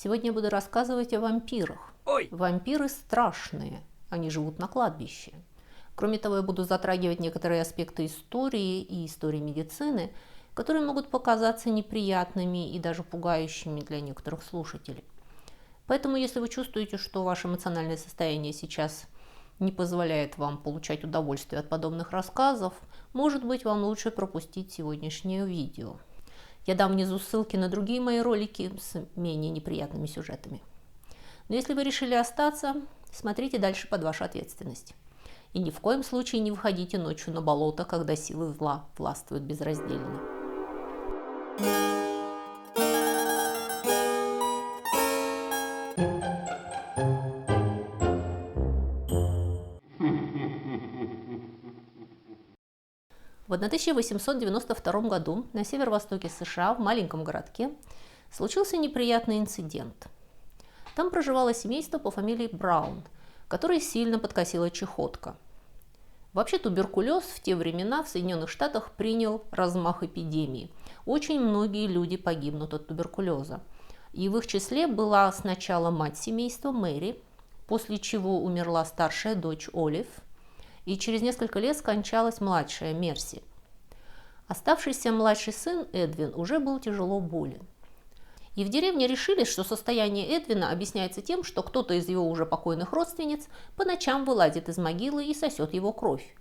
Сегодня я буду рассказывать о вампирах. Ой! Вампиры страшные, они живут на кладбище. Кроме того, я буду затрагивать некоторые аспекты истории и истории медицины, которые могут показаться неприятными и даже пугающими для некоторых слушателей. Поэтому, если вы чувствуете, что ваше эмоциональное состояние сейчас не позволяет вам получать удовольствие от подобных рассказов, может быть, вам лучше пропустить сегодняшнее видео. Я дам внизу ссылки на другие мои ролики с менее неприятными сюжетами. Но если вы решили остаться, смотрите дальше под вашу ответственность. И ни в коем случае не выходите ночью на болото, когда силы зла властвуют безраздельно. В 1892 году на северо-востоке США, в маленьком городке, случился неприятный инцидент. Там проживало семейство по фамилии Браун, которое сильно подкосила чехотка. Вообще туберкулез в те времена в Соединенных Штатах принял размах эпидемии. Очень многие люди погибнут от туберкулеза. И в их числе была сначала мать семейства Мэри, после чего умерла старшая дочь Олив, и через несколько лет скончалась младшая Мерси. Оставшийся младший сын Эдвин уже был тяжело болен. И в деревне решили, что состояние Эдвина объясняется тем, что кто-то из его уже покойных родственниц по ночам вылазит из могилы и сосет его кровь.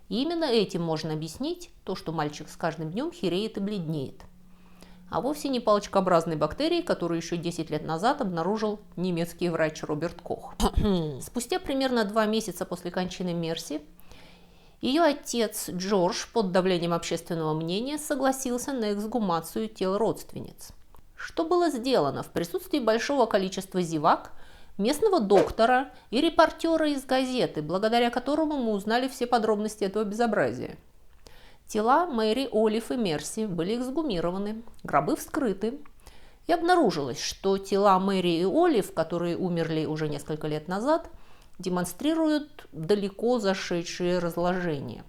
И именно этим можно объяснить то, что мальчик с каждым днем хереет и бледнеет. А вовсе не палочкообразной бактерии, которую еще 10 лет назад обнаружил немецкий врач Роберт Кох. Спустя примерно 2 месяца после кончины Мерси, ее отец Джордж под давлением общественного мнения согласился на эксгумацию тел родственниц. Что было сделано в присутствии большого количества зевак, местного доктора и репортера из газеты, благодаря которому мы узнали все подробности этого безобразия. Тела Мэри, Олив и Мерси были эксгумированы, гробы вскрыты, и обнаружилось, что тела Мэри и Олив, которые умерли уже несколько лет назад, демонстрируют далеко зашедшие разложения,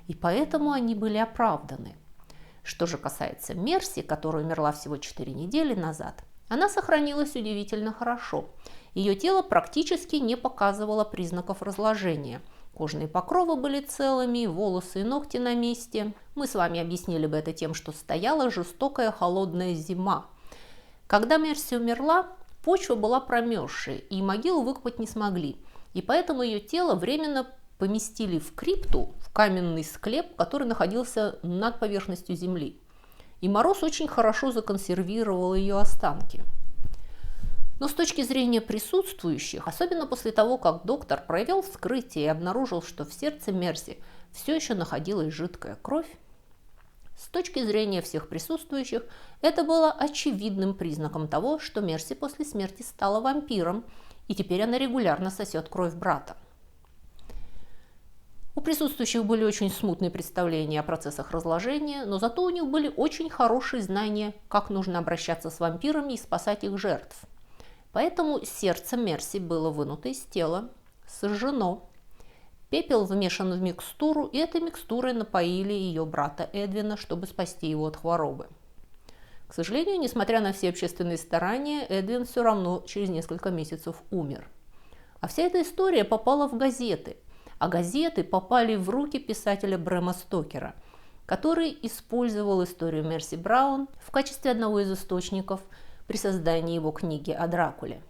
и поэтому они были оправданы. Что же касается Мерси, которая умерла всего 4 недели назад, она сохранилась удивительно хорошо. Ее тело практически не показывало признаков разложения. Кожные покровы были целыми, волосы и ногти на месте. Мы с вами объяснили бы это тем, что стояла жестокая холодная зима. Когда Мерси умерла, почва была промерзшей, и могилу выкопать не смогли. И поэтому ее тело временно поместили в крипту, в каменный склеп, который находился над поверхностью земли. И мороз очень хорошо законсервировал ее останки. Но с точки зрения присутствующих, особенно после того, как доктор провел вскрытие и обнаружил, что в сердце Мерси все еще находилась жидкая кровь, с точки зрения всех присутствующих, это было очевидным признаком того, что Мерси после смерти стала вампиром, и теперь она регулярно сосет кровь брата. У присутствующих были очень смутные представления о процессах разложения, но зато у них были очень хорошие знания, как нужно обращаться с вампирами и спасать их жертв. Поэтому сердце Мерси было вынуто из тела, сожжено, пепел вмешан в микстуру, и этой микстурой напоили ее брата Эдвина, чтобы спасти его от хворобы. К сожалению, несмотря на все общественные старания, Эдвин все равно через несколько месяцев умер. А вся эта история попала в газеты, а газеты попали в руки писателя Брэма Стокера, который использовал историю Мерси Браун в качестве одного из источников при создании его книги о Дракуле.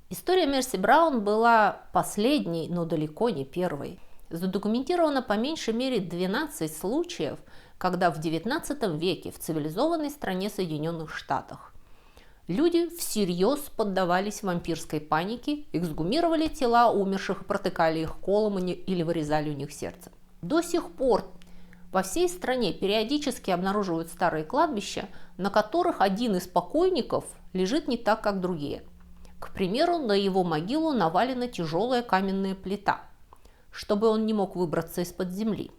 История Мерси Браун была последней, но далеко не первой. Задокументировано по меньшей мере 12 случаев, когда в XIX веке в цивилизованной стране Соединенных Штатах люди всерьез поддавались вампирской панике, эксгумировали тела умерших и протыкали их колом или вырезали у них сердце. До сих пор во всей стране периодически обнаруживают старые кладбища, на которых один из покойников лежит не так, как другие. К примеру, на его могилу навалена тяжелая каменная плита, чтобы он не мог выбраться из-под земли.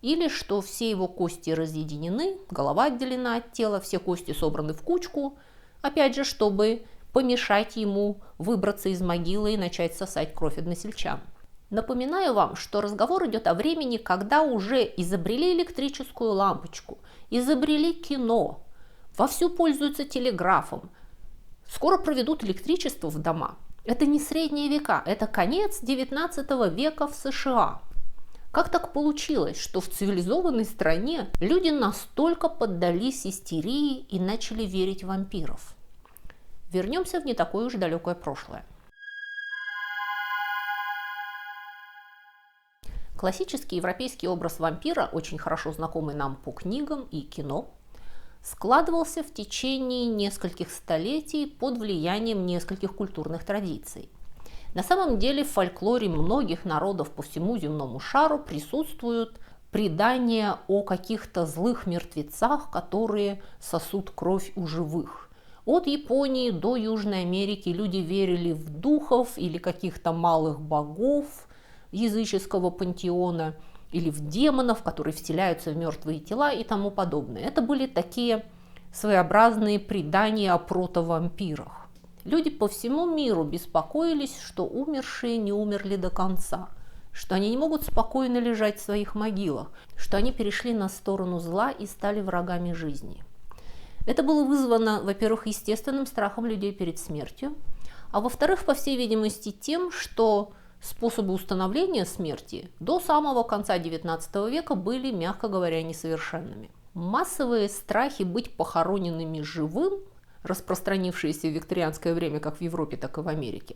Или что все его кости разъединены, голова отделена от тела, все кости собраны в кучку, опять же, чтобы помешать ему выбраться из могилы и начать сосать кровь односельчан. Напоминаю вам, что разговор идет о времени, когда уже изобрели электрическую лампочку, изобрели кино, вовсю пользуются телеграфом. Скоро проведут электричество в дома. Это не средние века, это конец XIX века в США. Как так получилось, что в цивилизованной стране люди настолько поддались истерии и начали верить в вампиров? Вернемся в не такое уж далекое прошлое. Классический европейский образ вампира, очень хорошо знакомый нам по книгам и кино, складывался в течение нескольких столетий под влиянием нескольких культурных традиций. На самом деле в фольклоре многих народов по всему земному шару присутствуют предания о каких-то злых мертвецах, которые сосут кровь у живых. От Японии до Южной Америки люди верили в духов или каких-то малых богов языческого пантеона, или в демонов, которые вселяются в мертвые тела и тому подобное. Это были такие своеобразные предания о протовампирах. Люди по всему миру беспокоились, что умершие не умерли до конца, что они не могут спокойно лежать в своих могилах, что они перешли на сторону зла и стали врагами жизни. Это было вызвано, во-первых, естественным страхом людей перед смертью, а во-вторых, по всей видимости, тем, что способы установления смерти до самого конца XIX века были, мягко говоря, несовершенными. Массовые страхи быть похороненными живым, распространившиеся в викторианское время как в Европе, так и в Америке,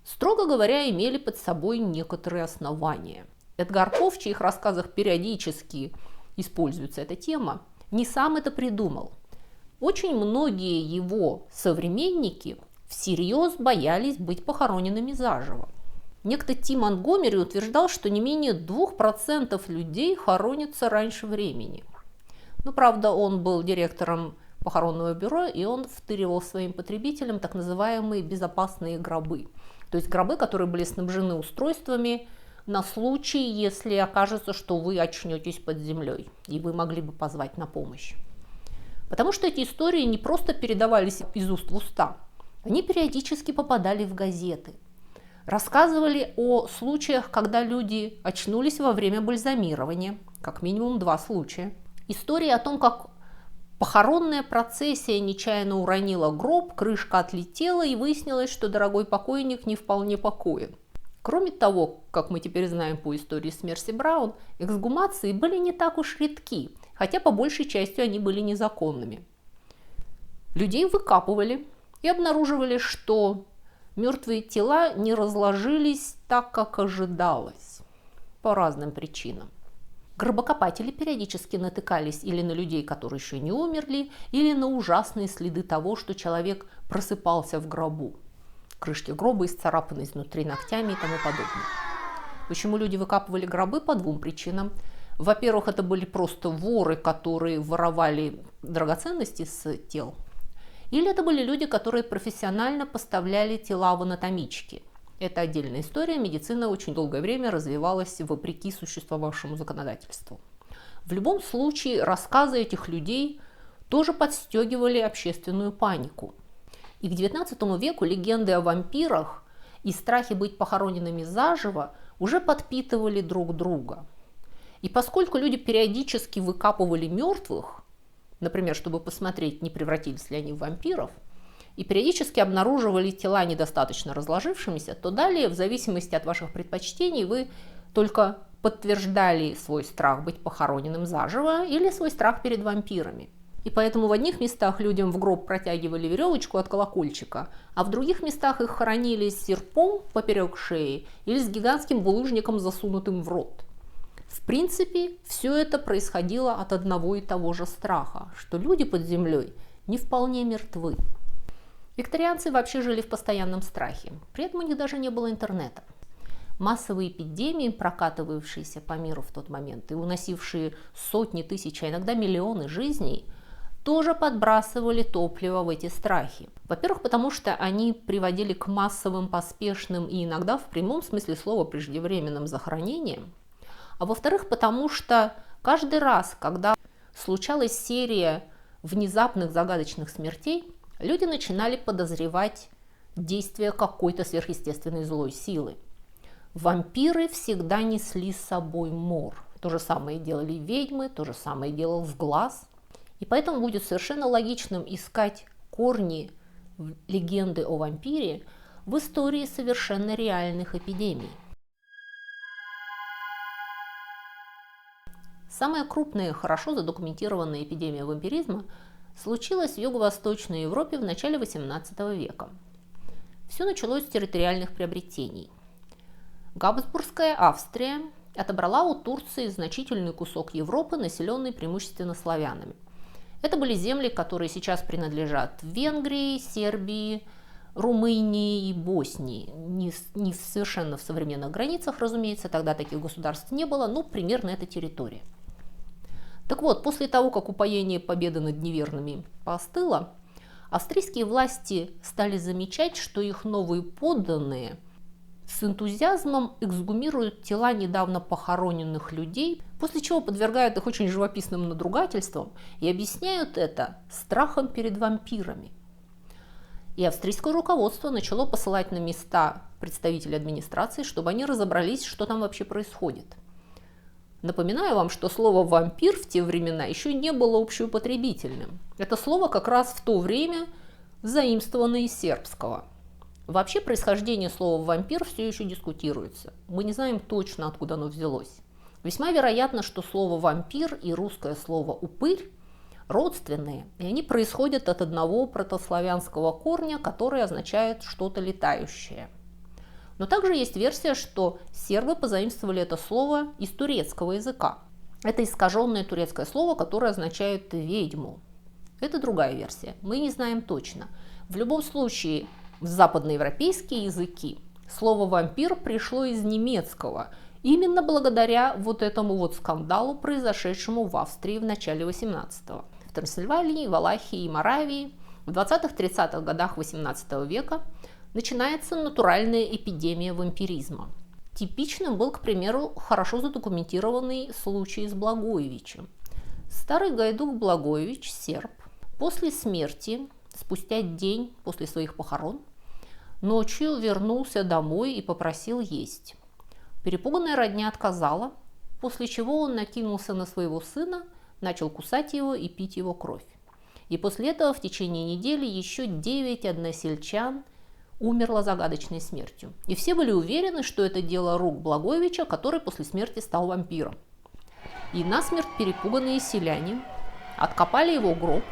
строго говоря, имели под собой некоторые основания. Эдгар По, в чьих рассказах периодически используется эта тема, не сам это придумал. Очень многие его современники всерьез боялись быть похороненными заживо. Некто Ти Монтгомери утверждал, что не менее 2% людей хоронятся раньше времени. Но, правда, он был директором похоронного бюро, и он втыривал своим потребителям так называемые безопасные гробы. То есть гробы, которые были снабжены устройствами на случай, если окажется, что вы очнетесь под землей, и вы могли бы позвать на помощь. Потому что эти истории не просто передавались из уст в уста, они периодически попадали в газеты. Рассказывали о случаях, когда люди очнулись во время бальзамирования, как минимум 2 случая. Истории о том, как похоронная процессия нечаянно уронила гроб, крышка отлетела и выяснилось, что дорогой покойник не вполне покоен. Кроме того, как мы теперь знаем по истории с Мерси Браун, эксгумации были не так уж редки, хотя по большей части они были незаконными. Людей выкапывали и обнаруживали, что мертвые тела не разложились так, как ожидалось, по разным причинам. Гробокопатели периодически натыкались или на людей, которые еще не умерли, или на ужасные следы того, что человек просыпался в гробу. Крышки гроба исцарапаны изнутри ногтями и тому подобное. Почему люди выкапывали гробы? По 2 причинам. Во-первых, это были просто воры, которые воровали драгоценности с тел. Или это были люди, которые профессионально поставляли тела в анатомички. Это отдельная история. Медицина очень долгое время развивалась вопреки существовавшему законодательству. В любом случае, рассказы этих людей тоже подстегивали общественную панику. И к XIX веку легенды о вампирах и страхе быть похороненными заживо уже подпитывали друг друга. И поскольку люди периодически выкапывали мертвых, например, чтобы посмотреть, не превратились ли они в вампиров, и периодически обнаруживали тела недостаточно разложившимися, то далее, в зависимости от ваших предпочтений, вы только подтверждали свой страх быть похороненным заживо или свой страх перед вампирами. И поэтому в одних местах людям в гроб протягивали веревочку от колокольчика, а в других местах их хоронили с серпом поперек шеи или с гигантским булыжником, засунутым в рот. В принципе, все это происходило от одного и того же страха, что люди под землей не вполне мертвы. Викторианцы вообще жили в постоянном страхе, при этом у них даже не было интернета. Массовые эпидемии, прокатывавшиеся по миру в тот момент и уносившие сотни тысяч, а иногда миллионы жизней, тоже подбрасывали топливо в эти страхи. Во-первых, потому что они приводили к массовым, поспешным и иногда в прямом смысле слова преждевременным захоронениям. А во-вторых, потому что каждый раз, когда случалась серия внезапных загадочных смертей, люди начинали подозревать действие какой-то сверхъестественной злой силы. Вампиры всегда несли с собой мор. То же самое делали ведьмы, то же самое делал Сглаз. И поэтому будет совершенно логичным искать корни легенды о вампире в истории совершенно реальных эпидемий. Самая крупная, хорошо задокументированная эпидемия вампиризма случилась в Юго-Восточной Европе в начале XVIII века. Все началось с территориальных приобретений. Габсбургская Австрия отобрала у Турции значительный кусок Европы, населенный преимущественно славянами. Это были земли, которые сейчас принадлежат Венгрии, Сербии, Румынии и Боснии. Не совершенно в современных границах, разумеется, тогда таких государств не было, но примерно эта территория. Так вот, после того, как упоение победы над неверными поостыло, австрийские власти стали замечать, что их новые подданные с энтузиазмом эксгумируют тела недавно похороненных людей, после чего подвергают их очень живописным надругательствам и объясняют это страхом перед вампирами. И австрийское руководство начало посылать на места представителей администрации, чтобы они разобрались, что там вообще происходит. Напоминаю вам, что слово «вампир» в те времена еще не было общеупотребительным. Это слово как раз в то время заимствовано из сербского. Вообще происхождение слова «вампир» все еще дискутируется. Мы не знаем точно, откуда оно взялось. Весьма вероятно, что слово «вампир» и русское слово «упырь» родственные, и они происходят от одного протославянского корня, который означает что-то летающее. Но также есть версия, что сербы позаимствовали это слово из турецкого языка. Это искаженное турецкое слово, которое означает «ведьму». Это другая версия, мы не знаем точно. В любом случае, в западноевропейские языки слово «вампир» пришло из немецкого, именно благодаря вот этому вот скандалу, произошедшему в Австрии в начале 18-го. В Трансильвании, Валахии и Моравии в 20-30-х годах 18 века начинается натуральная эпидемия вампиризма. Типичным был, к примеру, хорошо задокументированный случай с Благоевичем. Старый гайдук Благоевич, серб, после смерти, спустя день после своих похорон, ночью вернулся домой и попросил есть. Перепуганная родня отказала, после чего он накинулся на своего сына, начал кусать его и пить его кровь. И после этого в течение недели еще 9 односельчан умерло загадочной смертью. И все были уверены, что это дело рук Благоевича, который после смерти стал вампиром. И насмерть перепуганные селяне откопали его гроб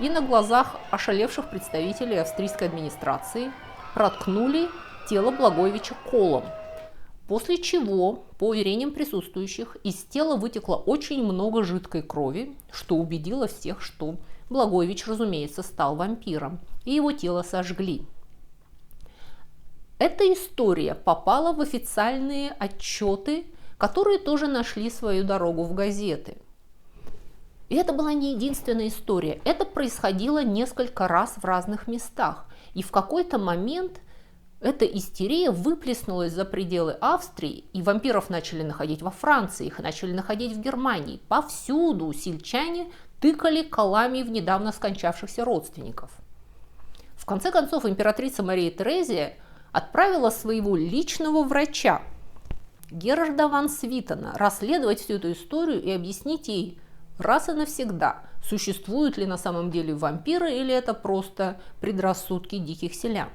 и на глазах ошалевших представителей австрийской администрации проткнули тело Благоевича колом. После чего, по уверениям присутствующих, из тела вытекло очень много жидкой крови, что убедило всех, что Благоевич, разумеется, стал вампиром, и его тело сожгли. Эта история попала в официальные отчеты, которые тоже нашли свою дорогу в газеты. И это была не единственная история. Это происходило несколько раз в разных местах. И в какой-то момент эта истерия выплеснулась за пределы Австрии, и вампиров начали находить во Франции, их начали находить в Германии. Повсюду сельчане тыкали колами в недавно скончавшихся родственников. В конце концов, императрица Мария Терезия отправила своего личного врача, Герарда ван Свитена, расследовать всю эту историю и объяснить ей раз и навсегда, существуют ли на самом деле вампиры или это просто предрассудки диких селян.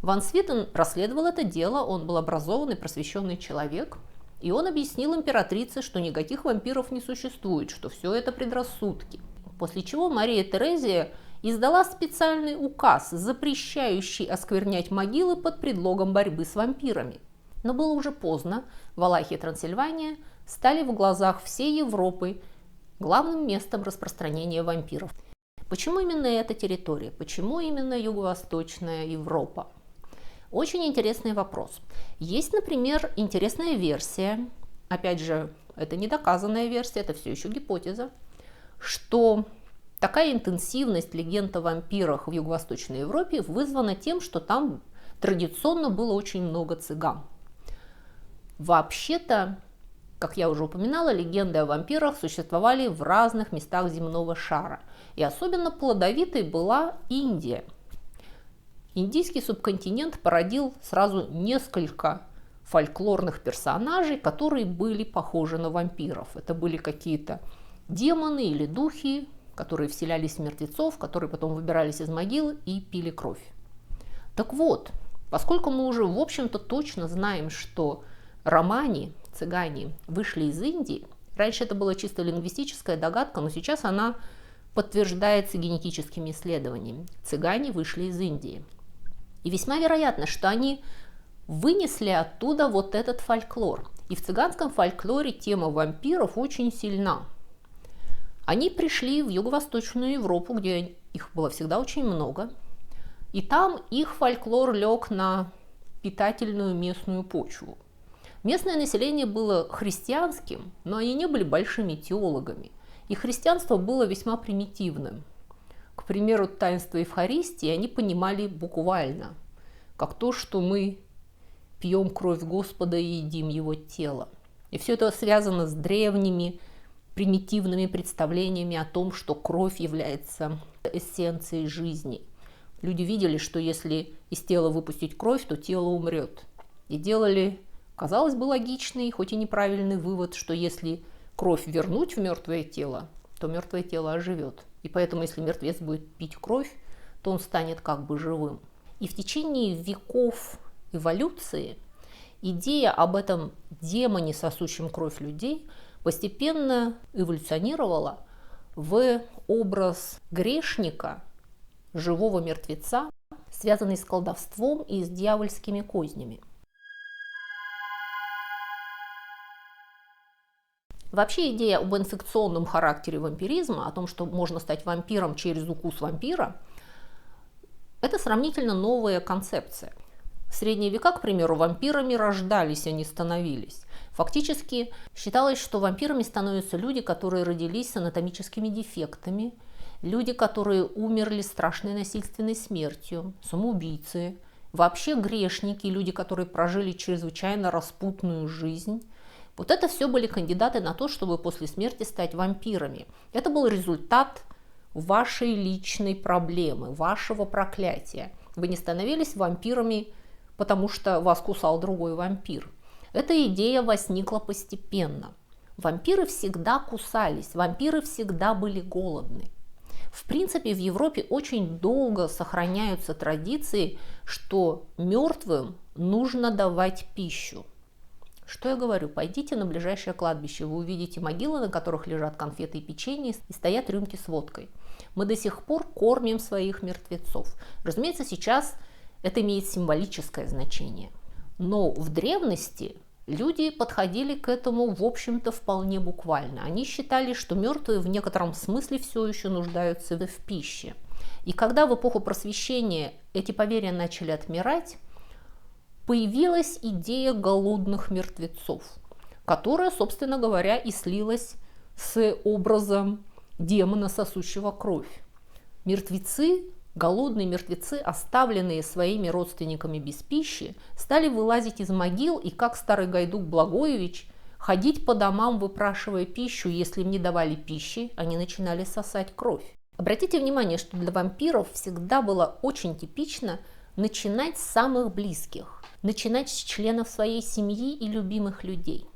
Ван Свитен расследовал это дело, он был образованный, просвещенный человек, и он объяснил императрице, что никаких вампиров не существует, что все это предрассудки. После чего Мария Терезия издала специальный указ, запрещающий осквернять могилы под предлогом борьбы с вампирами. Но было уже поздно, Валахия и Трансильвания стали в глазах всей Европы главным местом распространения вампиров. Почему именно эта территория? Почему именно Юго-Восточная Европа? Очень интересный вопрос. Есть, например, интересная версия, опять же, это не доказанная версия, это все еще гипотеза, что такая интенсивность легенд о вампирах в Юго-Восточной Европе вызвана тем, что там традиционно было очень много цыган. Вообще-то, как я уже упоминала, легенды о вампирах существовали в разных местах земного шара. И особенно плодовитой была Индия. Индийский субконтинент породил сразу несколько фольклорных персонажей, которые были похожи на вампиров. Это были какие-то демоны или духи, которые вселялись в мертвецов, которые потом выбирались из могил и пили кровь. Так вот, поскольку мы уже, в общем-то, точно знаем, что романи, цыгане, вышли из Индии, раньше это была чисто лингвистическая догадка, но сейчас она подтверждается генетическими исследованиями. Цыгане вышли из Индии. И весьма вероятно, что они вынесли оттуда вот этот фольклор. И в цыганском фольклоре тема вампиров очень сильна. Они пришли в Юго-Восточную Европу, где их было всегда очень много, и там их фольклор лег на питательную местную почву. Местное население было христианским, но они не были большими теологами, и христианство было весьма примитивным. К примеру, таинство Евхаристии они понимали буквально, как то, что мы пьем кровь Господа и едим Его тело. И все это связано с древними, примитивными представлениями о том, что кровь является эссенцией жизни. Люди видели, что если из тела выпустить кровь, то тело умрет. И делали, казалось бы, логичный, хоть и неправильный вывод, что если кровь вернуть в мертвое тело, то мертвое тело оживет. И поэтому, если мертвец будет пить кровь, то он станет как бы живым. И в течение веков эволюции идея об этом демоне, сосущем кровь людей, постепенно эволюционировала в образ грешника, живого мертвеца, связанный с колдовством и с дьявольскими кознями. Вообще идея об инфекционном характере вампиризма, о том, что можно стать вампиром через укус вампира, это сравнительно новая концепция. В средние века, к примеру, вампирами рождались, а не становились. Фактически считалось, что вампирами становятся люди, которые родились с анатомическими дефектами, люди, которые умерли страшной насильственной смертью, самоубийцы, вообще грешники, люди, которые прожили чрезвычайно распутную жизнь. Вот это все были кандидаты на то, чтобы после смерти стать вампирами. Это был результат вашей личной проблемы, вашего проклятия. Вы не становились вампирами, потому что вас кусал другой вампир. Эта идея возникла постепенно. Вампиры всегда кусались, вампиры всегда были голодны. В принципе, в Европе очень долго сохраняются традиции, что мертвым нужно давать пищу. Что я говорю? Пойдите на ближайшее кладбище, вы увидите могилы, на которых лежат конфеты и печенье, и стоят рюмки с водкой. Мы до сих пор кормим своих мертвецов. Разумеется, сейчас это имеет символическое значение. Но в древности люди подходили к этому, в общем-то, вполне буквально. Они считали, что мертвые в некотором смысле все еще нуждаются в пище. И когда в эпоху Просвещения эти поверья начали отмирать, появилась идея голодных мертвецов, которая, собственно говоря, и слилась с образом демона, сосущего кровь. Мертвецы, голодные мертвецы, оставленные своими родственниками без пищи, стали вылазить из могил и, как старый гайдук Благоевич, ходить по домам, выпрашивая пищу. Если им не давали пищи, они начинали сосать кровь. Обратите внимание, что для вампиров всегда было очень типично начинать с самых близких, начинать с членов своей семьи и любимых людей.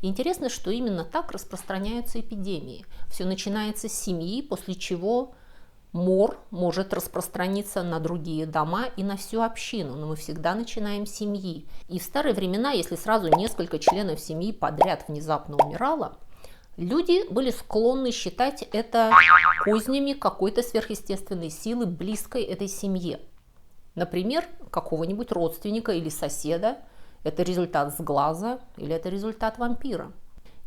И интересно, что именно так распространяются эпидемии. Все начинается с семьи, после чего мор может распространиться на другие дома и на всю общину, но мы всегда начинаем с семьи. И в старые времена, если сразу несколько членов семьи подряд внезапно умирало, люди были склонны считать это кознями какой-то сверхъестественной силы, близкой этой семье. Например, какого-нибудь родственника или соседа. Это результат сглаза или это результат вампира.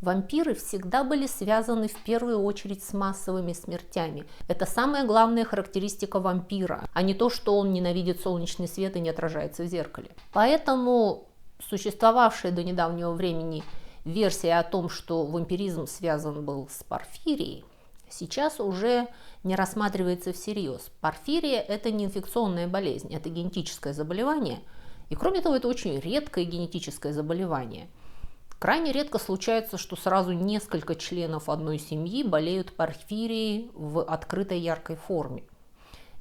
Вампиры всегда были связаны в первую очередь с массовыми смертями. Это самая главная характеристика вампира, а не то, что он ненавидит солнечный свет и не отражается в зеркале. Поэтому существовавшая до недавнего времени версия о том, что вампиризм связан был с порфирией, сейчас уже не рассматривается всерьез. Порфирия – это не инфекционная болезнь, это генетическое заболевание. И кроме того, это очень редкое генетическое заболевание. Крайне редко случается, что сразу несколько членов одной семьи болеют порфирией в открытой яркой форме.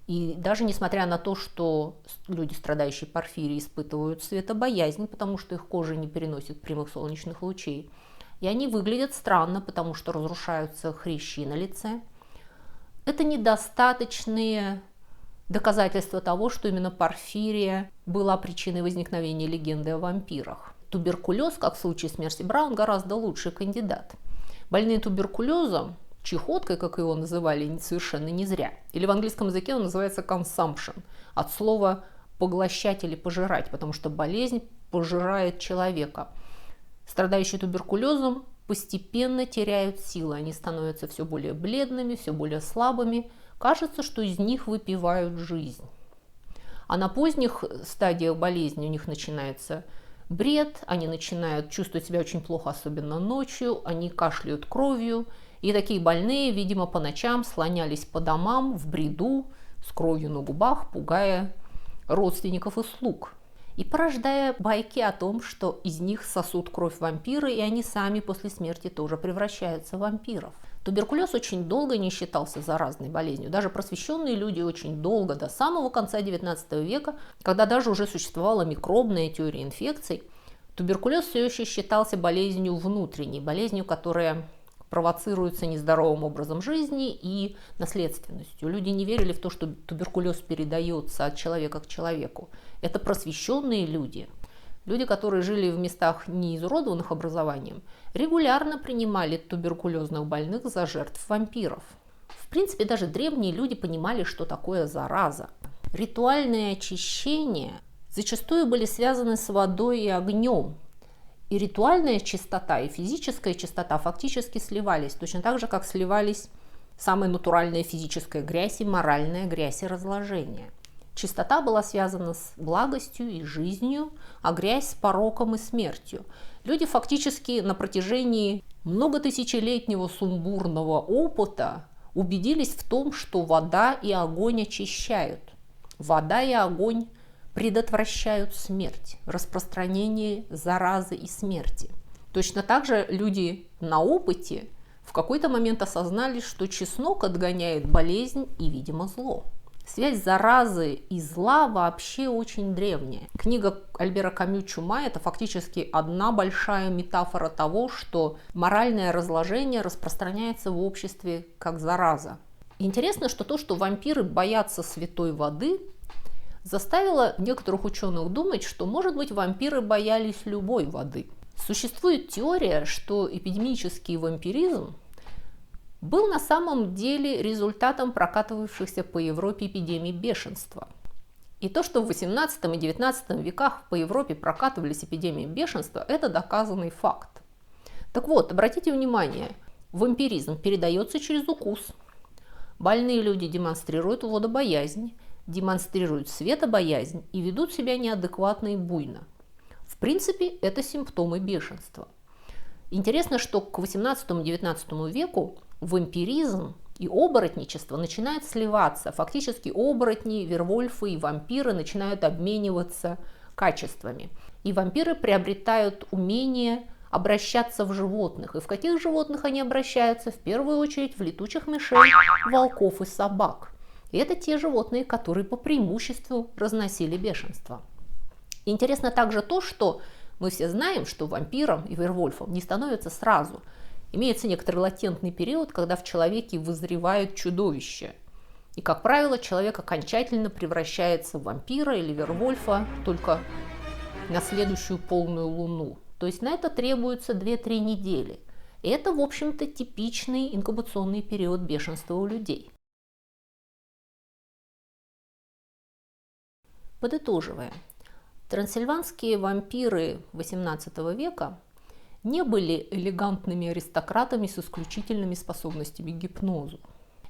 И даже несмотря на то, что люди, страдающие порфирией, испытывают светобоязнь, потому что их кожа не переносит прямых солнечных лучей, и они выглядят странно, потому что разрушаются хрящи на лице, Это недостаточные доказательства того, что именно порфирия была причиной возникновения легенды о вампирах. Туберкулез, как в случае смерти Браун, гораздо лучший кандидат. Больные туберкулезом, чехоткой, как его называли, совершенно не зря, или в английском языке он называется consumption, от слова поглощать или пожирать, потому что болезнь пожирает человека. Страдающие туберкулезом постепенно теряют силы, они становятся все более бледными, все более слабыми. Кажется, что из них выпивают жизнь. А на поздних стадиях болезни у них начинается бред, они начинают чувствовать себя очень плохо, особенно ночью, они кашляют кровью. И такие больные, видимо, по ночам слонялись по домам в бреду, с кровью на губах, пугая родственников и слуг. И порождая байки о том, что из них сосут кровь вампиры, и они сами после смерти тоже превращаются в вампиров. Туберкулез очень долго не считался заразной болезнью. Даже просвещенные люди очень долго, до самого конца XIX века, когда даже уже существовала микробная теория инфекций, туберкулез все еще считался болезнью внутренней, болезнью, которая провоцируется нездоровым образом жизни и наследственностью. Люди не верили в то, что туберкулез передается от человека к человеку. Это просвещенные люди, люди, которые жили в местах, не изуродованных образованием, регулярно принимали туберкулезных больных за жертв вампиров. В принципе, даже древние люди понимали, что такое зараза. Ритуальные очищения зачастую были связаны с водой и огнем. И ритуальная чистота, и физическая чистота фактически сливались, точно так же, как сливались самая натуральная физическая грязь и моральная грязь и разложение. Чистота была связана с благостью и жизнью, а грязь с пороком и смертью. Люди фактически на протяжении многотысячелетнего сумбурного опыта убедились в том, что вода и огонь очищают. Вода и огонь предотвращают смерть, распространение заразы и смерти. Точно так же люди на опыте в какой-то момент осознали, что чеснок отгоняет болезнь и, видимо, зло. Связь заразы и зла вообще очень древняя. Книга Альбера Камю «Чума» – это фактически одна большая метафора того, что моральное разложение распространяется в обществе как зараза. Интересно, что то, что вампиры боятся святой воды, заставило некоторых ученых думать, что, может быть, вампиры боялись любой воды. Существует теория, что эпидемический вампиризм был на самом деле результатом прокатывавшихся по Европе эпидемий бешенства. И то, что в XVIII и XIX веках по Европе прокатывались эпидемии бешенства, это доказанный факт. Так вот, обратите внимание, вампиризм передается через укус. Больные люди демонстрируют водобоязнь, демонстрируют светобоязнь и ведут себя неадекватно и буйно. В принципе, это симптомы бешенства. Интересно, что к XVIII-XIX веку вампиризм и оборотничество начинают сливаться. Фактически оборотни, вервольфы и вампиры начинают обмениваться качествами. И вампиры приобретают умение обращаться в животных. И в каких животных они обращаются? В первую очередь в летучих мышей, волков и собак. И это те животные, которые по преимуществу разносили бешенство. Интересно также то, что мы все знаем, что вампиром и вервольфом не становятся сразу. Имеется некоторый латентный период, когда в человеке вызревают чудовища. И, как правило, человек окончательно превращается в вампира или вервольфа только на следующую полную луну. То есть на это требуется 2-3 недели. И это, в общем-то, типичный инкубационный период бешенства у людей. Подытоживая, трансильванские вампиры XVIII века не были элегантными аристократами с исключительными способностями к гипнозу.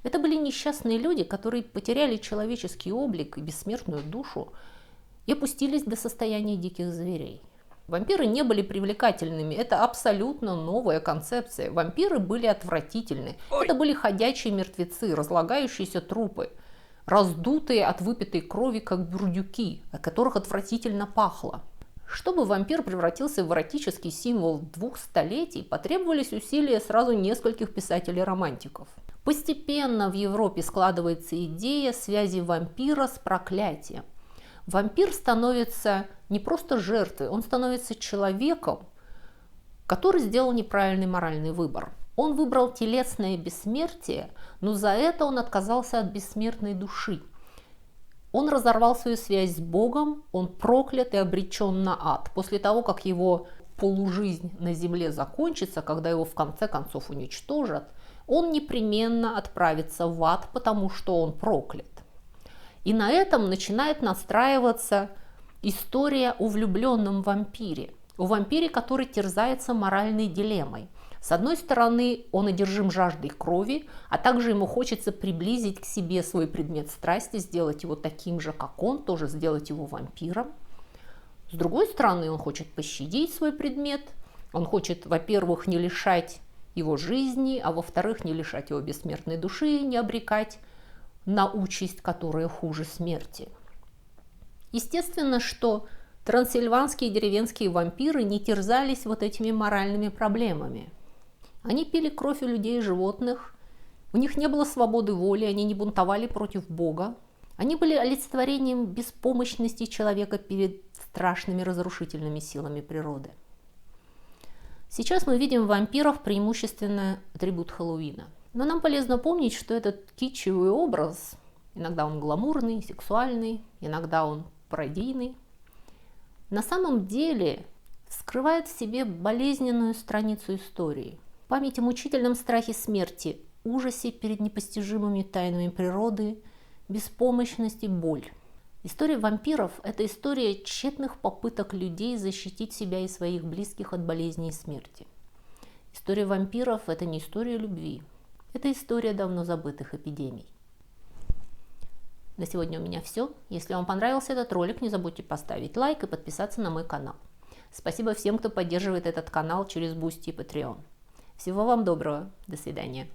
Это были несчастные люди, которые потеряли человеческий облик и бессмертную душу и опустились до состояния диких зверей. Вампиры не были привлекательными, это абсолютно новая концепция. Вампиры были отвратительны. Это были ходячие мертвецы, разлагающиеся трупы, раздутые от выпитой крови, как бурдюки, от которых отвратительно пахло. Чтобы вампир превратился в эротический символ 2 столетий, потребовались усилия сразу нескольких писателей-романтиков. Постепенно в Европе складывается идея связи вампира с проклятием. Вампир становится не просто жертвой, он становится человеком, который сделал неправильный моральный выбор. Он выбрал телесное бессмертие, но за это он отказался от бессмертной души. Он разорвал свою связь с Богом, он проклят и обречен на ад. После того, как его полужизнь на земле закончится, когда его в конце концов уничтожат, он непременно отправится в ад, потому что он проклят. И на этом начинает настраиваться история о влюбленном вампире. О вампире, который терзается моральной дилеммой. С одной стороны, он одержим жаждой крови, а также ему хочется приблизить к себе свой предмет страсти, сделать его таким же, как он, тоже сделать его вампиром. С другой стороны, он хочет пощадить свой предмет. Он хочет, во-первых, не лишать его жизни, а во-вторых, не лишать его бессмертной души, не обрекать на участь, которая хуже смерти. Естественно, что трансильванские деревенские вампиры не терзались вот этими моральными проблемами. Они пили кровь у людей и животных, у них не было свободы воли, они не бунтовали против Бога. Они были олицетворением беспомощности человека перед страшными разрушительными силами природы. Сейчас мы видим вампиров преимущественно атрибут Хэллоуина. Но нам полезно помнить, что этот китчевый образ, иногда он гламурный, сексуальный, иногда он пародийный, на самом деле скрывает в себе болезненную страницу истории. Память о мучительном страхе смерти, ужасе перед непостижимыми тайнами природы, беспомощность и боль. История вампиров – это история тщетных попыток людей защитить себя и своих близких от болезни и смерти. История вампиров – это не история любви. Это история давно забытых эпидемий. На сегодня у меня все. Если вам понравился этот ролик, не забудьте поставить лайк и подписаться на мой канал. Спасибо всем, кто поддерживает этот канал через Boosty и Patreon. Всего вам доброго. До свидания.